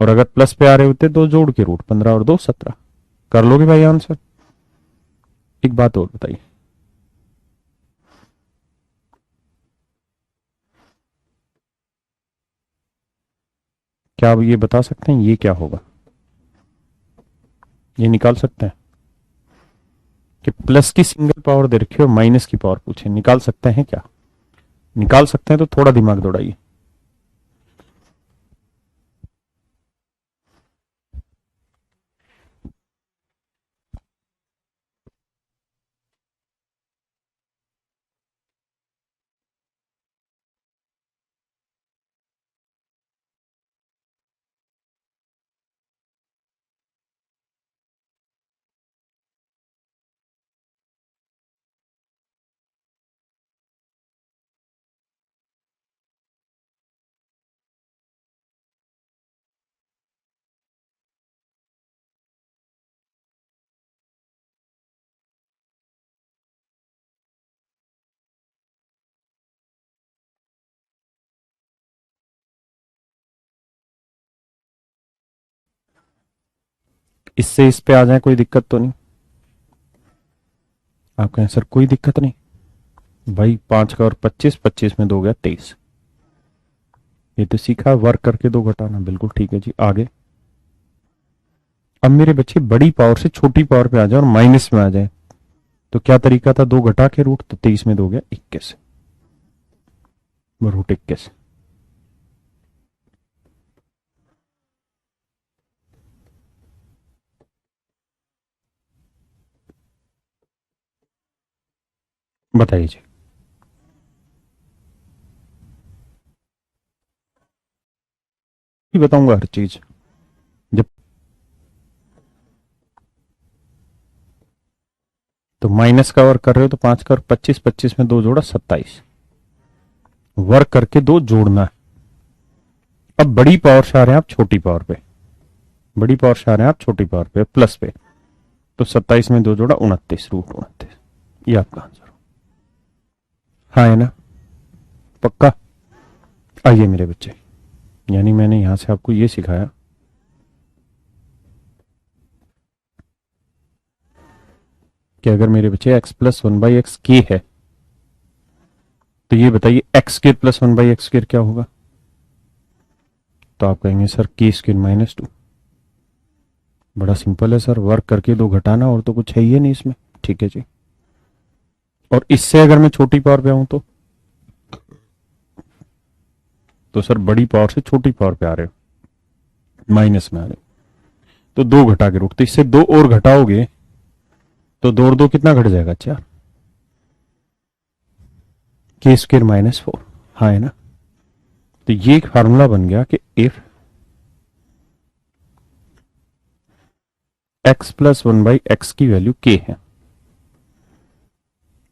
और अगर प्लस पे आ रहे होते 2 जोड़ के रूट, 15 और 2 17। कर लोगे भाई आंसर। एक बात और बताइए, क्या आप ये बता सकते हैं ये क्या होगा, ये निकाल सकते हैं कि प्लस की सिंगल पावर दे रखी हो, माइनस की पावर पूछे, निकाल सकते हैं क्या। निकाल सकते हैं तो थोड़ा दिमाग दौड़ाइए। इससे इस पे आ जाए कोई दिक्कत तो नहीं। आप कहें सर कोई दिक्कत नहीं, भाई 5 का और 25, 25 में 2 गया 23। ये तो सीखा वर्क करके 2 घटाना, बिल्कुल ठीक है जी। आगे, अब मेरे बच्चे बड़ी पावर से छोटी पावर पे आ जाए और माइनस में आ जाए, तो क्या तरीका था, 2 घटा के रूट, तो 23 में 2 गया 21, रूट 21। बताइए जी। बताऊंगा हर चीज। जब तो माइनस का वर्क कर रहे हो तो 5 का और 25, 25 में 2 जोड़ा 27, वर्क करके 2 जोड़ना है। अब बड़ी पावर से आ रहे हैं आप छोटी पावर पे, बड़ी पावर से आ रहे हैं आप छोटी पावर पे प्लस पे, तो 27 में 2 जोड़ा 29, रूट 29। ये आपका आंसर हो। हाँ है ना, पक्का। आइए मेरे बच्चे, यानी मैंने यहां से आपको ये सिखाया कि अगर मेरे बच्चे x प्लस 1/x के है, तो ये बताइए x square plus 1/x square क्या होगा। तो आप कहेंगे सर के स्क्र माइनस 2। बड़ा सिंपल है सर, वर्क करके 2 घटाना, और तो कुछ है ही नहीं इसमें। ठीक है जी। और इससे अगर मैं छोटी पावर पे आऊं तो तो सर बड़ी पावर से छोटी पावर पे आ रहे हो, माइनस में आ रहे हो, तो 2 घटा के रूट, तो इससे 2 और घटाओगे तो 2 और 2 कितना घट जाएगा, 4, के स्क्वायर माइनस 4। हाँ है ना। तो ये एक फार्मूला बन गया कि इफ x प्लस 1/x की वैल्यू k है,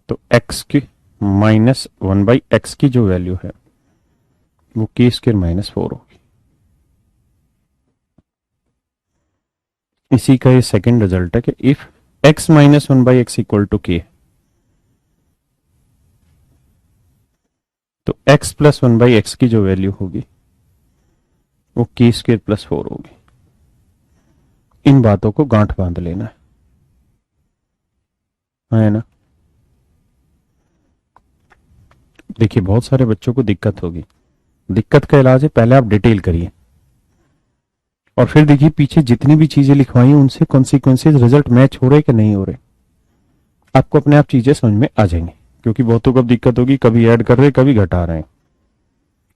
तो x की माइनस 1/x की जो वैल्यू है वो के स्क्वायर माइनस 4 होगी। इसी का ये सेकंड रिजल्ट है कि if x minus 1/x equal to k, तो x प्लस 1/x की जो वैल्यू होगी वो के स्क्वायर प्लस 4 होगी। इन बातों को गांठ बांध लेना है ना। देखिए बहुत सारे बच्चों को दिक्कत होगी, दिक्कत का इलाज है पहले आप डिटेल करिए और फिर देखिए पीछे जितनी भी चीजें लिखवाई उनसे कॉन्सिक्वेंसेज रिजल्ट मैच हो रहे कि नहीं हो रहे, आपको अपने आप चीजें समझ में आ जाएंगी। क्योंकि बहुतों को दिक्कत होगी, कभी ऐड कर रहे कभी घटा रहे हैं,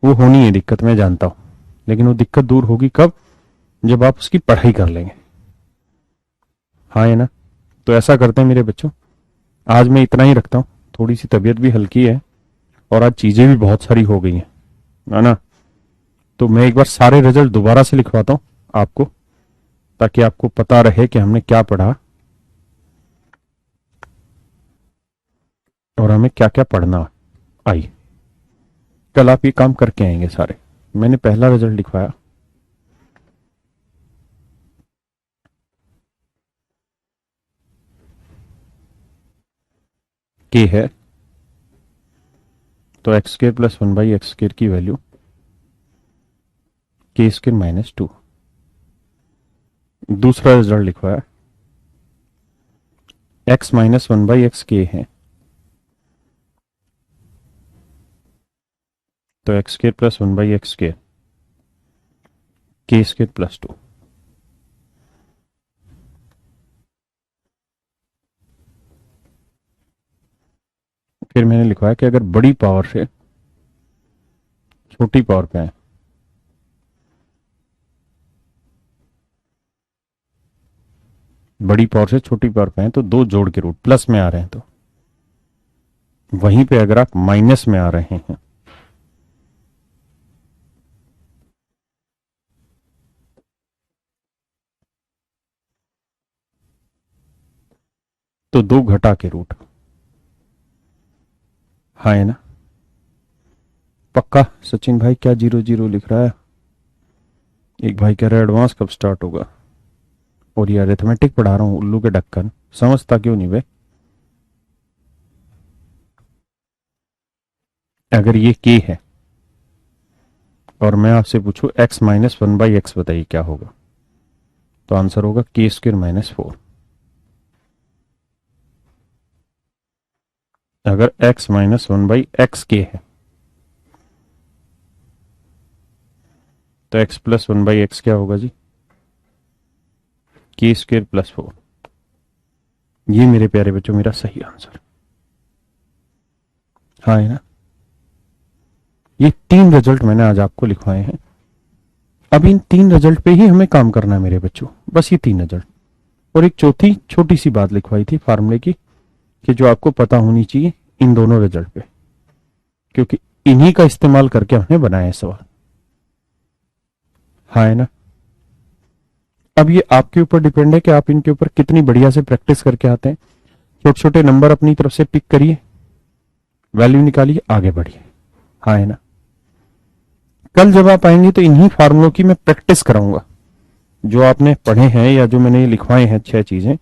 वो होनी है दिक्कत, मैं जानता हूं, लेकिन वो दिक्कत दूर होगी कब, जब आप उसकी पढ़ाई कर लेंगे। हाँ है ना। तो ऐसा करते हैं मेरे बच्चों, आज मैं इतना ही रखता हूँ, थोड़ी सी तबीयत भी हल्की है और आज चीजें भी बहुत सारी हो गई हैं, है ना। तो मैं एक बार सारे रिजल्ट दोबारा से लिखवाता हूँ आपको, ताकि आपको पता रहे कि हमने क्या पढ़ा और हमें क्या क्या पढ़ना। आई कल आप ये काम करके आएंगे सारे। मैंने पहला रिजल्ट लिखवाया, के है, तो x square plus 1/x square की वैल्यू के स्क्वायर माइनस 2। दूसरा रिजल्ट लिखवाया, x माइनस 1/x के है, तो x square plus 1/x square के स्क्वायर प्लस 2। फिर मैंने लिखवाया कि अगर बड़ी पावर से छोटी पावर पे आए, बड़ी पावर से छोटी पावर पे आए तो 2 जोड़ के रूट प्लस में आ रहे हैं, तो वहीं पे अगर आप माइनस में आ रहे हैं तो 2 घटा के रूट। हाँ है ना। पक्का सचिन भाई क्या 0 0 लिख रहा है। एक भाई कह रहा है एडवांस कब स्टार्ट होगा, और ये अरिथमेटिक पढ़ा रहा हूं उल्लू के ढक्कन, समझता क्यों नहीं बे। अगर ये के है और मैं आपसे पूछूं x माइनस 1/x बताइए क्या होगा, तो आंसर होगा के स्क्वायर माइनस 4। अगर x माइनस 1/x के है तो x प्लस 1/x क्या होगा जी, के स्क्वायर प्लस 4। ये मेरे प्यारे बच्चों मेरा सही आंसर। हाँ है ना। ये 3 रिजल्ट मैंने आज आपको लिखवाए हैं। अब इन 3 रिजल्ट पे ही हमें काम करना है मेरे बच्चों, बस ये 3 रिजल्ट। और एक चौथी छोटी सी बात लिखवाई थी फार्मूले की, कि जो आपको पता होनी चाहिए इन दोनों रिजल्ट पे, क्योंकि इन्हीं का इस्तेमाल करके हमने बनाया है सवाल। हाँ है ना। अब ये आपके ऊपर डिपेंड है कि आप इनके ऊपर कितनी बढ़िया से प्रैक्टिस करके आते हैं। छोटे छोटे नंबर अपनी तरफ से पिक करिए, वैल्यू निकालिए, आगे बढ़िए। हाँ है ना। कल जब आप आएंगे तो इन्हीं फार्मूलों की मैं प्रैक्टिस कराऊंगा, जो आपने पढ़े हैं या जो मैंने ये लिखवाए हैं 6 चीजें,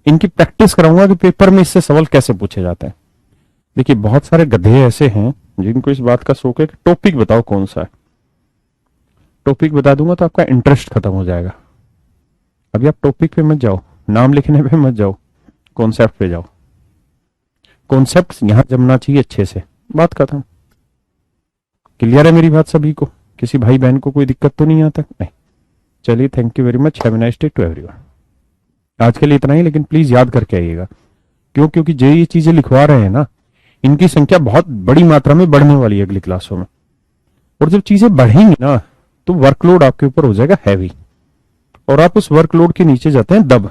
इनकी प्रैक्टिस कराऊंगा कि पेपर में इससे सवाल कैसे पूछे जाते हैं। देखिए बहुत सारे गधे ऐसे हैं जिनको इस बात का शौक है कि टॉपिक बताओ कौन सा है, टॉपिक बता दूंगा तो आपका इंटरेस्ट खत्म हो जाएगा। अभी आप टॉपिक पे मत जाओ, नाम लिखने पे मत जाओ, कॉन्सेप्ट पे जाओ। कॉन्सेप्ट यहां जमना चाहिए अच्छे से, बात खत्म। क्लियर है मेरी बात सभी को, किसी भाई बहन को कोई दिक्कत तो नहीं आता? नहीं। चलिए thank you very much, have a nice day to everyone. आज के लिए इतना ही, लेकिन प्लीज याद करके आइएगा। क्यों? क्योंकि जो ये चीजें लिखवा रहे हैं ना, इनकी संख्या बहुत बड़ी मात्रा में बढ़ने वाली है अगली क्लासों में। और जब चीजें बढ़ेंगी ना तो वर्कलोड आपके ऊपर हो जाएगा हैवी, और आप उस वर्कलोड के नीचे जाते हैं दब।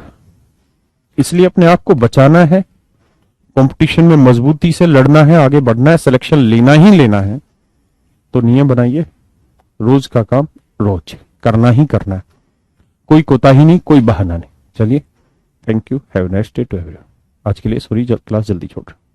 इसलिए अपने आप को बचाना है, कंपटीशन में मजबूती से लड़ना है, आगे बढ़ना है, सिलेक्शन लेना ही लेना है। तो नियम बनाइए, रोज का काम रोज करना ही करना है, कोई कोताही नहीं, कोई बहाना नहीं। चलिए, thank you, have a nice day to everyone. आज के लिए सॉरी, क्लास जल्दी छोड़ रहा हूं।